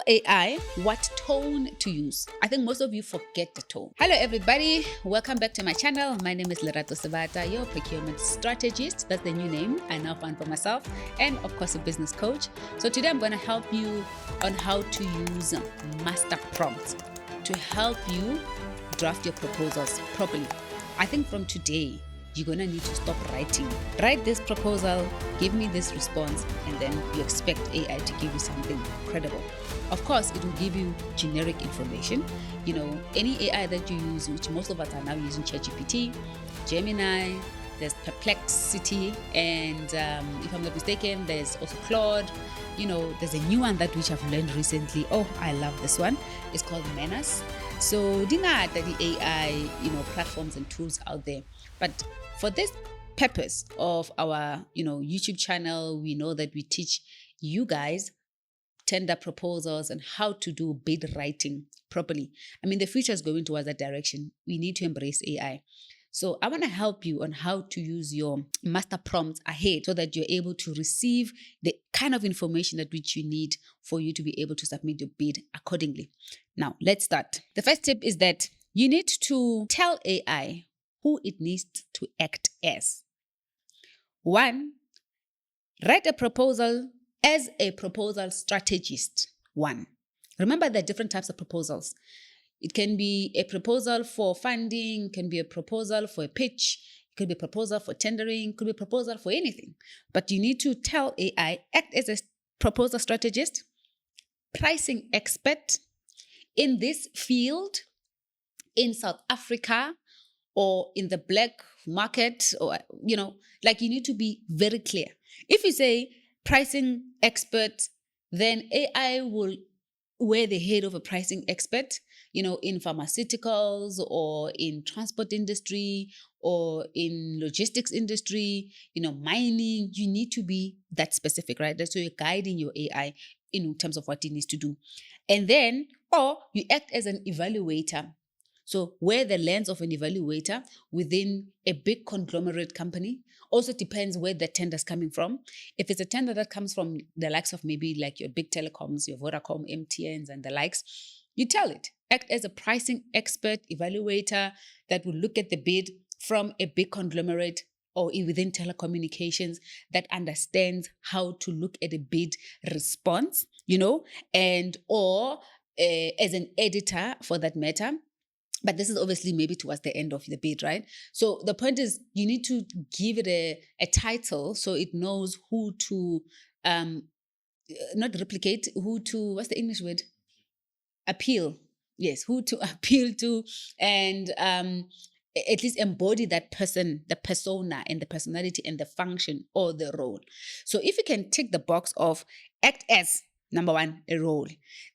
AI what tone to use. I think most of you forget the tone. Hello everybody, welcome back to my channel. My name is Lerato Sabata, your procurement strategist. That's the new name I now found for myself, and of course a business coach. So today I'm going to help you on how to use master prompts to help you draft your proposals properly. I think from today you're gonna need to stop writing. Write this proposal, give me this response, and then you expect AI to give you something credible. Of course, it will give you generic information. You know, any AI that you use, which most of us are now using ChatGPT, Gemini, there's Perplexity, and if I'm not mistaken, there's also Claude. You know, there's a new one that which I've learned recently. Oh, I love this one. It's called Menace. So, dingata the AI, platforms and tools out there. But for this purpose of our, YouTube channel, we know that we teach you guys tender proposals and how to do bid writing properly. I mean, the future is going towards that direction. We need to embrace AI. So I want to help you on how to use your master prompts ahead so that you're able to receive the kind of information that which you need for you to be able to submit your bid accordingly. Now, let's start. The first tip is that you need to tell AI who it needs to act as. 1, write a proposal as a proposal strategist. 1. Remember, there are different types of proposals. It can be a proposal for funding, can be a proposal for a pitch, it could be a proposal for tendering, could be a proposal for anything. But you need to tell AI, act as a proposal strategist, pricing expert in this field, in South Africa, or in the black market, or, you need to be very clear. If you say pricing expert, then AI will wear the head of a pricing expert, in pharmaceuticals or in transport industry or in logistics industry, mining. You need to be that specific, right? That's so you're guiding your AI in terms of what it needs to do. And then, or you act as an evaluator. So wear the lens of an evaluator within a big conglomerate company. Also depends where the tender is coming from. If it's a tender that comes from the likes of maybe like your big telecoms, your Vodacom, MTNs and the likes, you tell it. Act as a pricing expert, evaluator that will look at the bid from a big conglomerate or within telecommunications that understands how to look at a bid response, and or as an editor for that matter. But this is obviously maybe towards the end of the bid, right? So the point is you need to give it a title so it knows who to not replicate, who to, what's the English word? Appeal. Yes, who to appeal to, and at least embody that person, the persona and the personality and the function or the role. So if you can tick the box of act as, number 1, a role,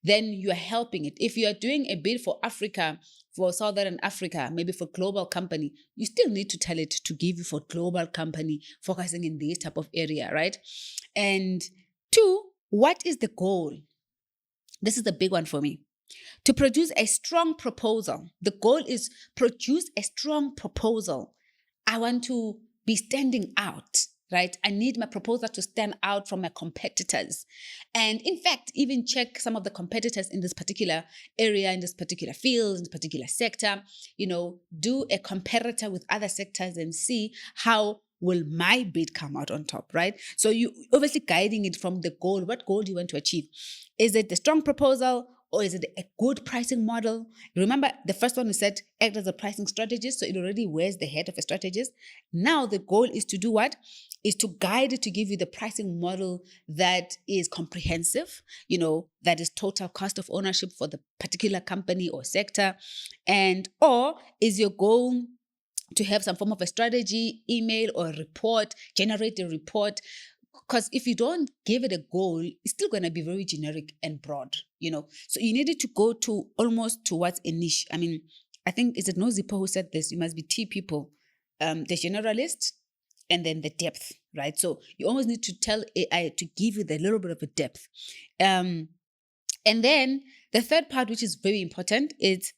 then you are helping it. If you are doing a bid for Africa, for Southern Africa, maybe for global company, you still need to tell it to give you for global company focusing in this type of area, right? And 2, what is the goal? This is the big one for me. To produce a strong proposal. The goal is produce a strong proposal. I want to be standing out, right? I need my proposal to stand out from my competitors. And in fact, even check some of the competitors in this particular area, in this particular field, in this particular sector, do a comparator with other sectors and see how will my bid come out on top, right? So you obviously guiding it from the goal. What goal do you want to achieve? Is it the strong proposal? Or is it a good pricing model? Remember, the first one we said, act as a pricing strategist, so it already wears the head of a strategist. Now the goal is to do what? Is to guide it to give you the pricing model that is comprehensive, that is total cost of ownership for the particular company or sector. And or is your goal to have some form of a strategy, email or report, generate a report? Because if you don't give it a goal, it's still going to be very generic and broad, So you need it to go to almost towards a niche. I mean, I think, is it Nozipo who said this? You must be 2 people, the generalist and then the depth, right? So you almost need to tell AI to give you the little bit of a depth. And then the third part, which is very important, is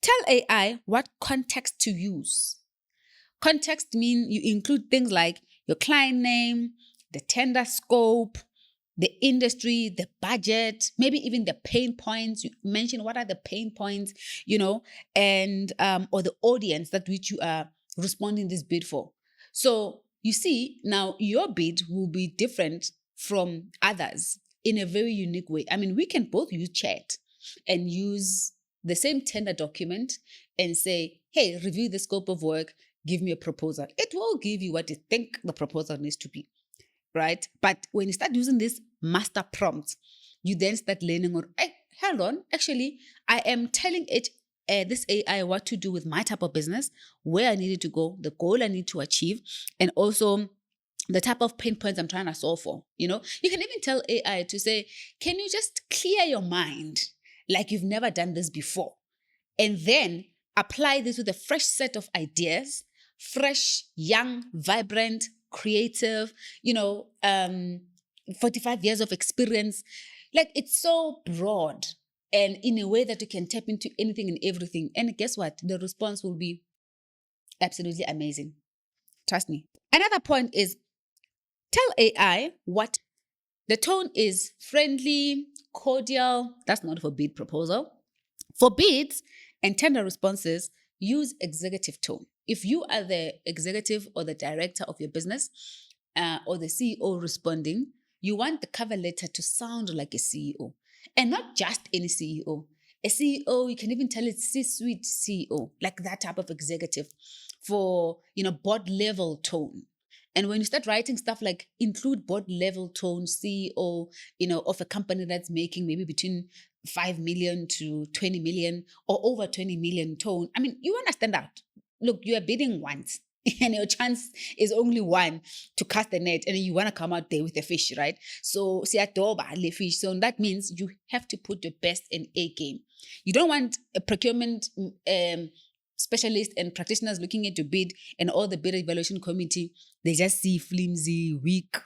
tell AI what context to use. Context means you include things like your client name, the tender scope, the industry, the budget, maybe even the pain points. You mention what are the pain points, and or the audience that which you are responding this bid for. So you see, now your bid will be different from others in a very unique way. I mean, we can both use chat and use the same tender document and say, hey, review the scope of work, give me a proposal. It will give you what you think the proposal needs to be, right? But when you start using this master prompt, you then start learning, or hey, hold on, actually, I am telling it, this AI, what to do with my type of business, where I needed to go, the goal I need to achieve, and also the type of pain points I'm trying to solve for. You can even tell AI to say, can you just clear your mind like you've never done this before? And then apply this with a fresh set of ideas, fresh, young, vibrant, creative, 45 years of experience. Like, it's so broad and in a way that you can tap into anything and everything. And guess what? The response will be absolutely amazing. Trust me. Another point is, tell AI what the tone is: friendly, cordial. That's not for bid proposal. For bids and tender responses, use executive tone. If you are the executive or the director of your business, or the CEO responding, you want the cover letter to sound like a CEO, and not just any CEO. A CEO, you can even tell it's C-suite CEO, like that type of executive, for board level tone. And when you start writing stuff like include board level tone CEO, of a company that's making maybe between 5 million to 20 million or over 20 million tone, I mean, you want to stand out. Look, you are bidding once and your chance is only one to cast the net, and you want to come out there with the fish, right? So siyadoba le fish. So that means you have to put your best in A game. You don't want a procurement specialists and practitioners looking at your bid and all the bid evaluation committee, they just see flimsy, weak,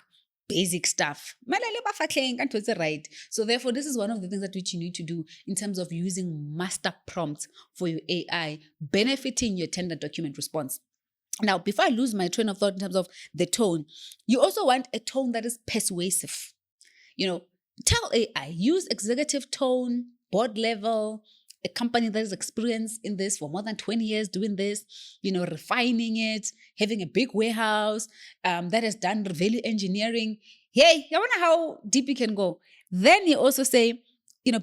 basic stuff. Right. So therefore, this is one of the things that which you need to do in terms of using master prompts for your AI, benefiting your tender document response. Now, before I lose my train of thought in terms of the tone, you also want a tone that is persuasive. Tell AI, use executive tone, board level, a company that is experienced in this for more than 20 years doing this, refining it, having a big warehouse that has done value engineering. Hey, I wonder how deep you can go. Then you also say,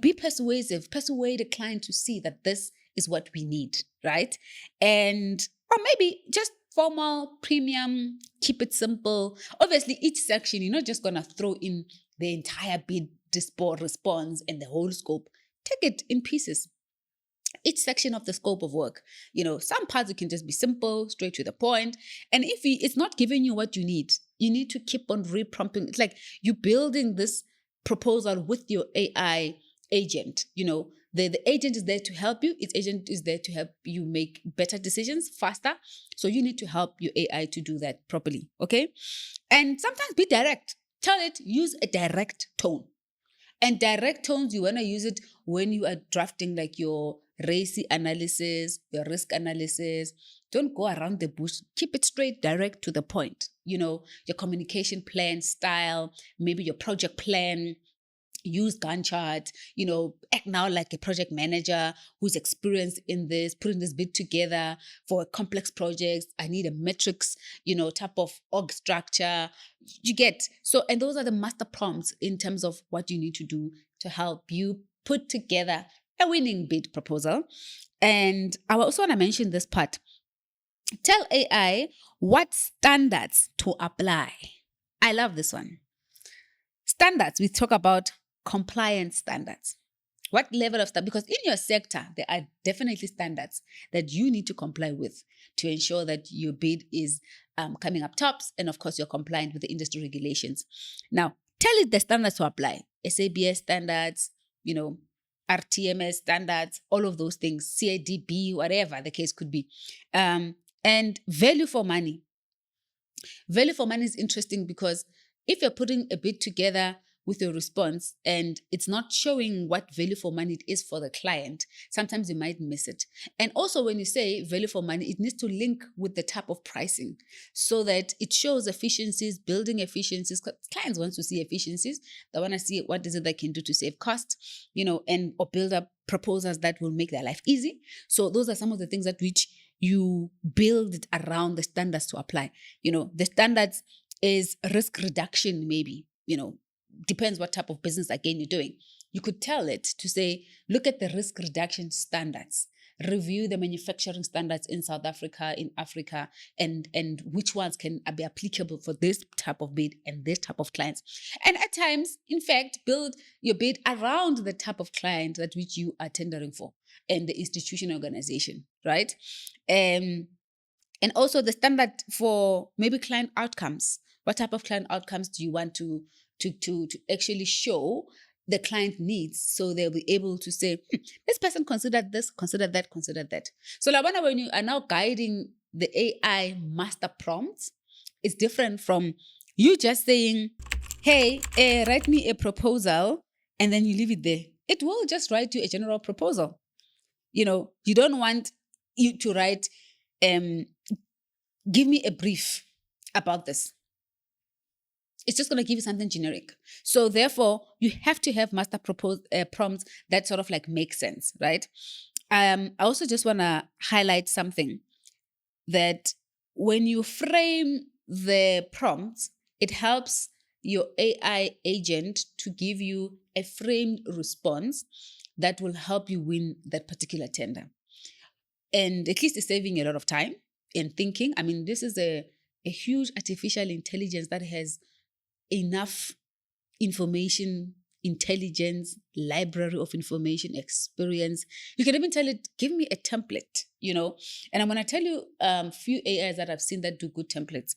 be persuasive, persuade a client to see that this is what we need, right? Or maybe just formal, premium, keep it simple. Obviously, each section, you're not just going to throw in the entire bid response and the whole scope. Take it in pieces. Each section of the scope of work, some parts you can just be simple, straight to the point. And if it's not giving you what you need to keep on reprompting. It's like you're building this proposal with your AI agent. The agent is there to help you. Its agent is there to help you make better decisions faster. So you need to help your AI to do that properly. Okay. And sometimes be direct. Tell it, use a direct tone. And direct tones, you want to use it when you are drafting like your RACI analysis, your risk analysis. Don't go around the bush. Keep it straight, direct to the point. Your communication plan style, maybe your project plan. Use Gantt chart, act now like a project manager who's experienced in this, putting this bid together for a complex project. I need a metrics, type of org structure. You get. So, and those are the master prompts in terms of what you need to do to help you put together a winning bid proposal. And I also want to mention this part. Tell AI what standards to apply. I love this one. Standards, we talk about compliance standards. What level of standard? Because in your sector, there are definitely standards that you need to comply with to ensure that your bid is coming up tops, and of course, you're compliant with the industry regulations. Now, tell it the standards to apply. SABS standards, RTMS standards, all of those things, CIDB, whatever the case could be. And value for money. Value for money is interesting because if you're putting a bid together with your response and it's not showing what value for money it is for the client, sometimes you might miss it. And also when you say value for money, it needs to link with the type of pricing so that it shows efficiencies, building efficiencies. Clients want to see efficiencies. They want to see what is it they can do to save cost, and or build up proposals that will make their life easy. So those are some of the things that which you build it around the standards to apply. The standards is risk reduction, maybe, depends what type of business again you're doing. You could tell it to say, look at the risk reduction standards, review the manufacturing standards in South Africa, in Africa, and which ones can be applicable for this type of bid and this type of clients. And at times, in fact, build your bid around the type of client that which you are tendering for and the institution organization, right? And also the standard for maybe client outcomes. What type of client outcomes do you want to actually show the client needs, so they'll be able to say, this person considered this, considered that, considered that. So Labana, when you are now guiding the AI master prompts, it's different from you just saying, hey, write me a proposal, and then you leave it there. It will just write you a general proposal. You don't want you to write, give me a brief about this. It's just going to give you something generic. So therefore, you have to have master prompts that sort of like make sense, right? I also just want to highlight something, that when you frame the prompts, it helps your AI agent to give you a framed response that will help you win that particular tender. And at least it's saving a lot of time in thinking. I mean, this is a huge artificial intelligence that has enough information, intelligence, library of information, experience. You can even tell it, give me a template, And I'm going to tell you a few AIs that I've seen that do good templates.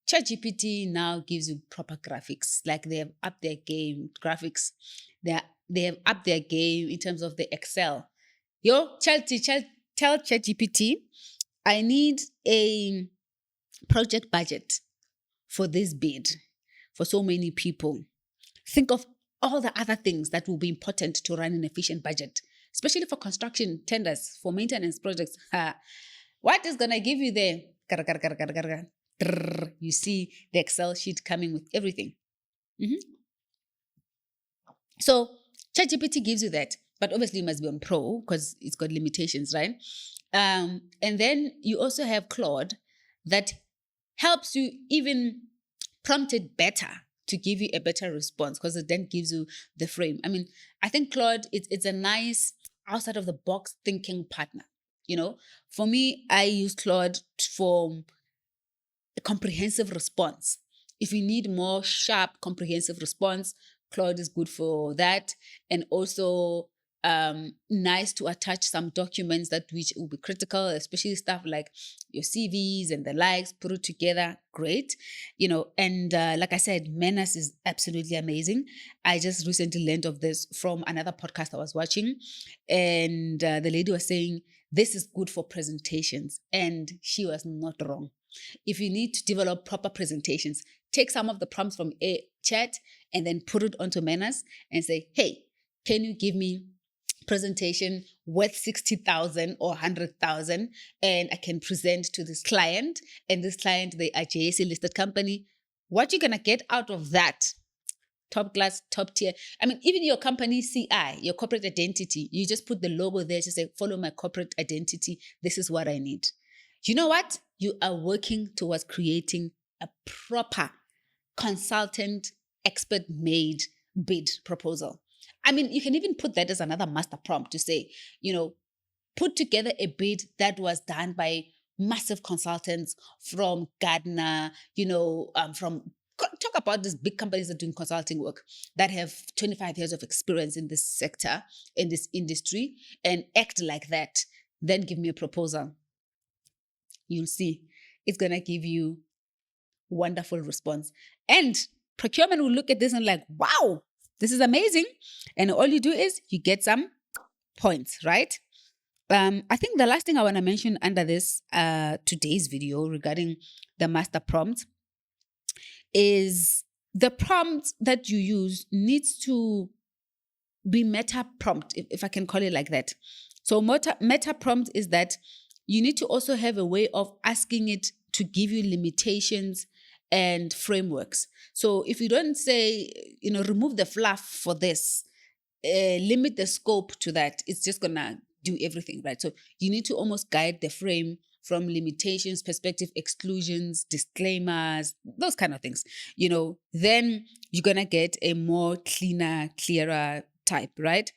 ChatGPT now gives you proper graphics, like they have upped their game, graphics. They have upped their game in terms of the Excel. Tell ChatGPT, I need a project budget for this bid, for so many people. Think of all the other things that will be important to run an efficient budget, especially for construction tenders, for maintenance projects. What is going to give you there? You see the Excel sheet coming with everything. So ChatGPT gives you that, but obviously you must be on Pro because it's got limitations, right? And then you also have Claude that helps you even prompt it better to give you a better response, because it then gives you the frame. I mean, I think Claude, it's a nice outside of the box thinking partner. For me, I use Claude for a comprehensive response. If you need more sharp, comprehensive response, Claude is good for that. And also nice to attach some documents that which will be critical, especially stuff like your CVs and the likes, put it together, great. And like I said, Menace is absolutely amazing. I just recently learned of this from another podcast I was watching, and the lady was saying, this is good for presentations, and she was not wrong. If you need to develop proper presentations, take some of the prompts from a chat and then put it onto Menace and say, hey, can you give me presentation worth 60,000 or 100,000, and I can present to this client, and this client, they are JSE listed company. What you're going to get out of that, top class, top tier. I mean, even your company CI, your corporate identity, you just put the logo there to say, follow my corporate identity. This is what I need. You know what? You are working towards creating a proper consultant, expert-made bid proposal. I mean, you can even put that as another master prompt to say, put together a bid that was done by massive consultants from Gardner, talk about these big companies that are doing consulting work that have 25 years of experience in this sector, in this industry, and act like that. Then give me a proposal. You'll see it's going to give you wonderful response. And procurement will look at this and like, wow, this is amazing. And all you do is you get some points, right? I think the last thing I want to mention under this today's video regarding the master prompt is the prompt that you use needs to be meta prompt, if I can call it like that. So meta prompt is that you need to also have a way of asking it to give you limitations and frameworks. So if you don't say, remove the fluff for this, limit the scope to that, it's just gonna do everything, right? So you need to almost guide the frame from limitations, perspective, exclusions, disclaimers, those kind of things. Then you're gonna get a more clearer type, right?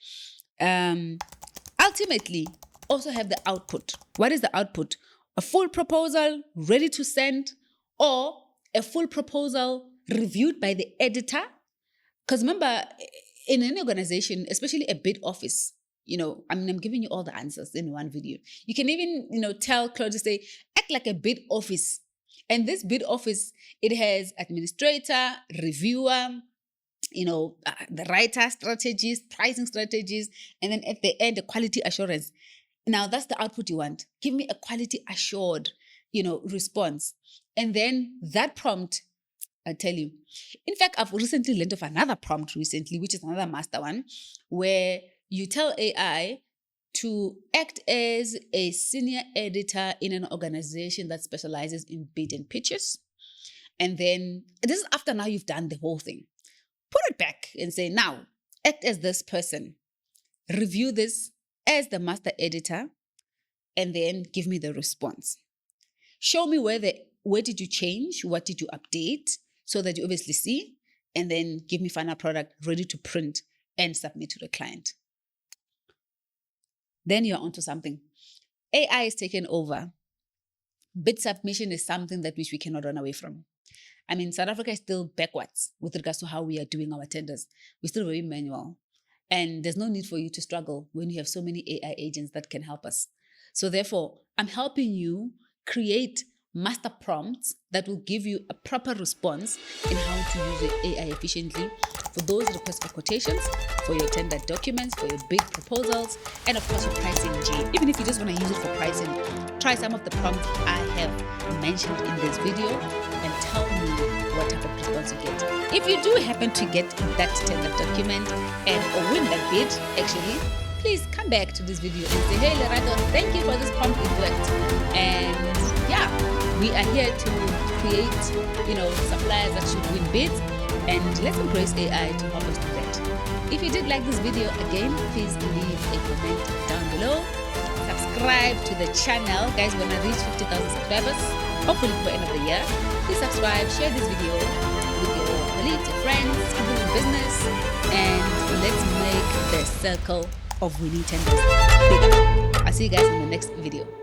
Ultimately, also have the output. What is the output? A full proposal ready to send, or a full proposal reviewed by the editor. Because remember, in any organization, especially a bid office, I'm giving you all the answers in one video. You can even, tell Claude to say, act like a bid office. And this bid office, it has administrator, reviewer, the writer, strategist, pricing strategist, and then at the end, the quality assurance. Now that's the output you want. Give me a quality assured, response. And then that prompt, I tell you. In fact, I've recently learned of another prompt recently, which is another master one, where you tell AI to act as a senior editor in an organization that specializes in bid and pitches. And then this is after now you've done the whole thing. Put it back and say, now, act as this person. Review this as the master editor, and then give me the response. Show me where did you change, what did you update, so that you obviously see, and then give me final product ready to print and submit to the client. Then you're onto something. AI is taken over. Bid submission is something that which we cannot run away from. South Africa is still backwards with regards to how we are doing our tenders. We're still very manual. And there's no need for you to struggle when you have so many AI agents that can help us. So therefore, I'm helping you create master prompts that will give you a proper response in how to use your AI efficiently for those requests for quotations, for your tender documents, for your bid proposals, and of course your pricing G. Even if you just want to use it for pricing, try some of the prompts I have mentioned in this video and tell me what type of response you get. If you do happen to get that tender document or win that bid, actually, please come back to this video and say, hey, Lerato, thank you for this prompt, it worked. And yeah, we are here to create, suppliers that should win bids, and let's embrace AI to help us do that. If you did like this video, again, please leave a comment down below. Subscribe to the channel. Guys, we're gonna reach 50,000 subscribers, hopefully before the end of the year. Please subscribe, share this video with your colleagues, your friends, people in business, and let's make the circle of winning tenders bigger. I'll see you guys in the next video.